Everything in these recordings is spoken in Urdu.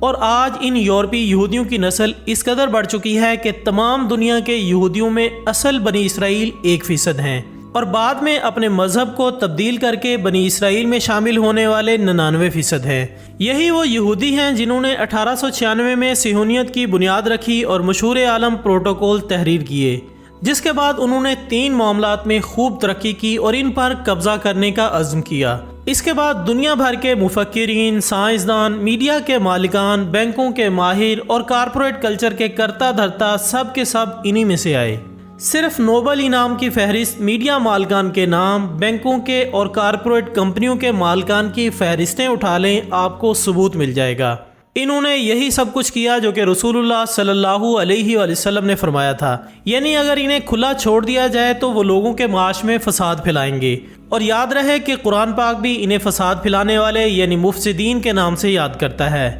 اور آج ان یورپی یہودیوں کی نسل اس قدر بڑھ چکی ہے کہ تمام دنیا کے یہودیوں میں اصل بنی اسرائیل 1% ہیں، اور بعد میں اپنے مذہب کو تبدیل کر کے بنی اسرائیل میں شامل ہونے والے 99% ہیں۔ یہی وہ یہودی ہیں جنہوں نے 1896 میں صہیونیت کی بنیاد رکھی اور مشہور عالم پروٹوکول تحریر کیے، جس کے بعد انہوں نے 3 معاملات میں خوب ترقی کی اور ان پر قبضہ کرنے کا عزم کیا۔ اس کے بعد دنیا بھر کے مفکرین، سائنسدان، میڈیا کے مالکان، بینکوں کے ماہر اور کارپوریٹ کلچر کے کرتا دھرتا سب کے سب انہی میں سے آئے۔ صرف نوبل انعام کی فہرست، میڈیا مالکان کے نام، بینکوں کے اور کارپوریٹ کمپنیوں کے مالکان کی فہرستیں اٹھا لیں، آپ کو ثبوت مل جائے گا۔ انہوں نے یہی سب کچھ کیا جو کہ رسول اللہ صلی اللہ علیہ وآلہ وسلم نے فرمایا تھا، یعنی اگر انہیں کھلا چھوڑ دیا جائے تو وہ لوگوں کے معاش میں فساد پھیلائیں گے۔ اور یاد رہے کہ قرآن پاک بھی انہیں فساد پھیلانے والے یعنی مفسدین کے نام سے یاد کرتا ہے۔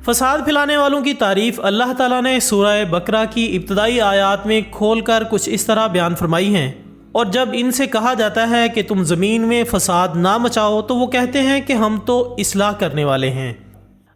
فساد پھیلانے والوں کی تعریف اللہ تعالیٰ نے سورہ بقرہ کی ابتدائی آیات میں کھول کر کچھ اس طرح بیان فرمائی ہیں، اور جب ان سے کہا جاتا ہے کہ تم زمین میں فساد نہ مچاؤ تو وہ کہتے ہیں کہ ہم تو اصلاح کرنے والے ہیں۔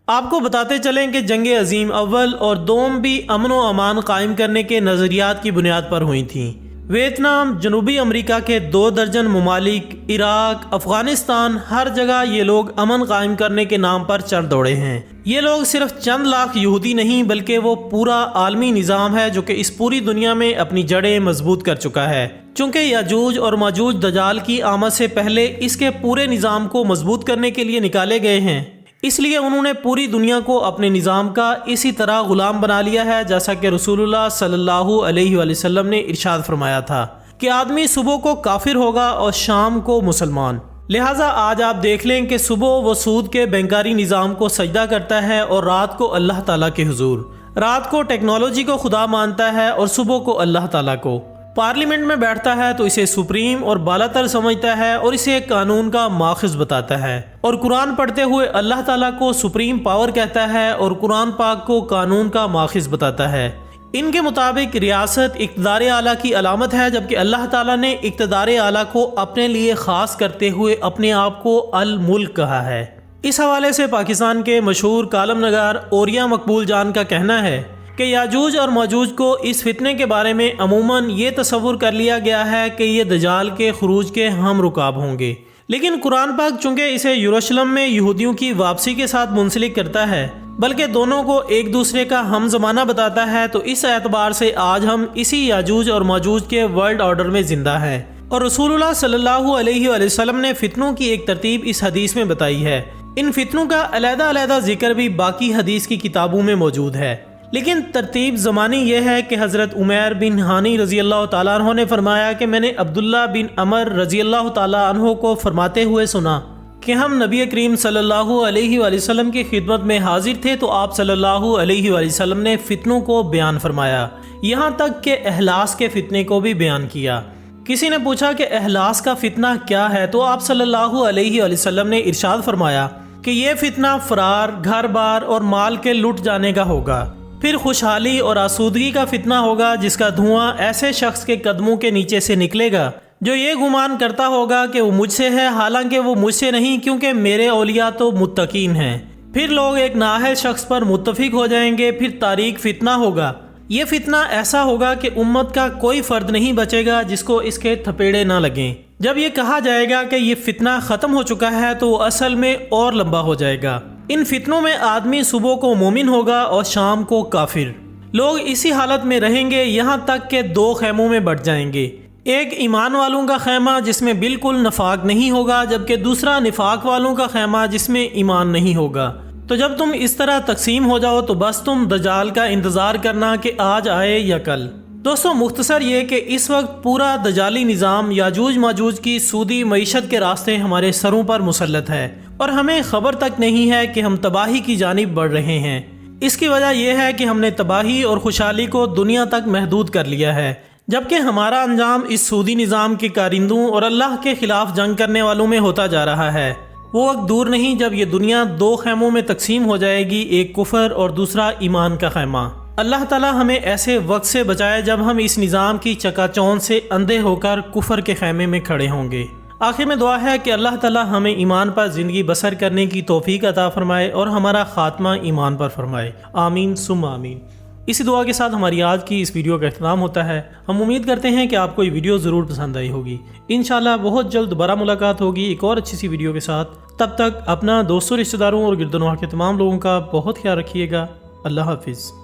آپ کو بتاتے چلیں کہ جنگ عظیم اول اور دوم بھی امن و امان قائم کرنے کے نظریات کی بنیاد پر ہوئی تھیں۔ ویتنام، جنوبی امریکہ کے 2 درجن ممالک، عراق، افغانستان، ہر جگہ یہ لوگ امن قائم کرنے کے نام پر چل دوڑے ہیں۔ یہ لوگ صرف چند لاکھ یہودی نہیں بلکہ وہ پورا عالمی نظام ہے جو کہ اس پوری دنیا میں اپنی جڑیں مضبوط کر چکا ہے۔ چونکہ یاجوج اور ماجوج دجال کی آمد سے پہلے اس کے پورے نظام کو مضبوط کرنے کے لیے نکالے گئے ہیں، اس لیے انہوں نے پوری دنیا کو اپنے نظام کا اسی طرح غلام بنا لیا ہے، جیسا کہ رسول اللہ صلی اللہ علیہ وآلہ وسلم نے ارشاد فرمایا تھا کہ آدمی صبح کو کافر ہوگا اور شام کو مسلمان۔ لہٰذا آج آپ دیکھ لیں کہ صبح وہ سود کے بینکاری نظام کو سجدہ کرتا ہے اور رات کو اللہ تعالیٰ کے حضور، رات کو ٹیکنالوجی کو خدا مانتا ہے اور صبح کو اللہ تعالیٰ کو۔ پارلیمنٹ میں بیٹھتا ہے تو اسے سپریم اور بالا تر سمجھتا ہے اور اسے قانون کا ماخذ بتاتا ہے، اور قرآن پڑھتے ہوئے اللہ تعالیٰ کو سپریم پاور کہتا ہے اور قرآن پاک کو قانون کا ماخذ بتاتا ہے۔ ان کے مطابق ریاست اقتدار اعلیٰ کی علامت ہے، جبکہ اللہ تعالیٰ نے اقتدار اعلیٰ کو اپنے لیے خاص کرتے ہوئے اپنے آپ کو الملک کہا ہے۔ اس حوالے سے پاکستان کے مشہور کالم نگار اوریا مقبول جان کا کہنا ہے کہ یاجوج اور ماجوج کو اس فتنے کے بارے میں عموماً یہ تصور کر لیا گیا ہے کہ یہ دجال کے خروج کے ہم رکاب ہوں گے، لیکن قرآن پاک چونکہ اسے یروشلم میں یہودیوں کی واپسی کے ساتھ منسلک کرتا ہے بلکہ دونوں کو ایک دوسرے کا ہم زمانہ بتاتا ہے، تو اس اعتبار سے آج ہم اسی یاجوج اور ماجوج کے ورلڈ آرڈر میں زندہ ہیں۔ اور رسول اللہ صلی اللہ علیہ وآلہ وسلم نے فتنوں کی ایک ترتیب اس حدیث میں بتائی ہے۔ ان فتنوں کا علیحدہ علیحدہ ذکر بھی باقی حدیث کی کتابوں میں موجود ہے، لیکن ترتیب زمانی یہ ہے کہ حضرت عمیر بن ہانی رضی اللہ تعالیٰ عنہ نے فرمایا کہ میں نے عبداللہ بن عمر رضی اللہ تعالیٰ عنہ کو فرماتے ہوئے سنا کہ ہم نبی کریم صلی اللہ علیہ وآلہ وسلم کی خدمت میں حاضر تھے تو آپ صلی اللہ علیہ وآلہ وسلم نے فتنوں کو بیان فرمایا، یہاں تک کہ احلاس کے فتنے کو بھی بیان کیا۔ کسی نے پوچھا کہ احلاس کا فتنہ کیا ہے تو آپ صلی اللہ علیہ وآلہ وسلم نے ارشاد فرمایا کہ یہ فتنہ فرار، گھر بار اور مال کے لٹ جانے کا ہوگا، پھر خوشحالی اور آسودگی کا فتنہ ہوگا جس کا دھواں ایسے شخص کے قدموں کے نیچے سے نکلے گا جو یہ گمان کرتا ہوگا کہ وہ مجھ سے ہے، حالانکہ وہ مجھ سے نہیں، کیونکہ میرے اولیاء تو متقین ہیں۔ پھر لوگ ایک نااہل شخص پر متفق ہو جائیں گے، پھر تاریک فتنہ ہوگا۔ یہ فتنہ ایسا ہوگا کہ امت کا کوئی فرد نہیں بچے گا جس کو اس کے تھپیڑے نہ لگیں۔ جب یہ کہا جائے گا کہ یہ فتنہ ختم ہو چکا ہے تو وہ اصل میں اور لمبا ہو جائے گا۔ ان فتنوں میں آدمی صبح کو مومن ہوگا اور شام کو کافر۔ لوگ اسی حالت میں رہیں گے یہاں تک کہ 2 خیموں میں بٹ جائیں گے، ایک ایمان والوں کا خیمہ جس میں بالکل نفاق نہیں ہوگا، جبکہ دوسرا نفاق والوں کا خیمہ جس میں ایمان نہیں ہوگا۔ تو جب تم اس طرح تقسیم ہو جاؤ تو بس تم دجال کا انتظار کرنا کہ آج آئے یا کل۔ دوستو مختصر یہ کہ اس وقت پورا دجالی نظام یاجوج ماجوج کی سودی معیشت کے راستے ہمارے سروں پر مسلط ہے، اور ہمیں خبر تک نہیں ہے کہ ہم تباہی کی جانب بڑھ رہے ہیں۔ اس کی وجہ یہ ہے کہ ہم نے تباہی اور خوشحالی کو دنیا تک محدود کر لیا ہے، جبکہ ہمارا انجام اس سودی نظام کے کارندوں اور اللہ کے خلاف جنگ کرنے والوں میں ہوتا جا رہا ہے۔ وہ وقت دور نہیں جب یہ دنیا 2 خیموں میں تقسیم ہو جائے گی، ایک کفر اور دوسرا ایمان کا خیمہ۔ اللہ تعالی ہمیں ایسے وقت سے بچائے جب ہم اس نظام کی چکا چوند سے اندھے ہو کر کفر کے خیمے میں کھڑے ہوں گے۔ آخر میں دعا ہے کہ اللہ تعالی ہمیں ایمان پر زندگی بسر کرنے کی توفیق عطا فرمائے اور ہمارا خاتمہ ایمان پر فرمائے، آمین ثم آمین۔ اسی دعا کے ساتھ ہماری آج کی اس ویڈیو کا اختتام ہوتا ہے۔ ہم امید کرتے ہیں کہ آپ کو یہ ویڈیو ضرور پسند آئی ہوگی۔ انشاءاللہ بہت جلد دوبارہ ملاقات ہوگی ایک اور اچھی سی ویڈیو کے ساتھ۔ تب تک اپنا دوستوں، رشتہ داروں اور گرد و نواح کے تمام لوگوں کا بہت خیال رکھیے گا۔ اللہ حافظ۔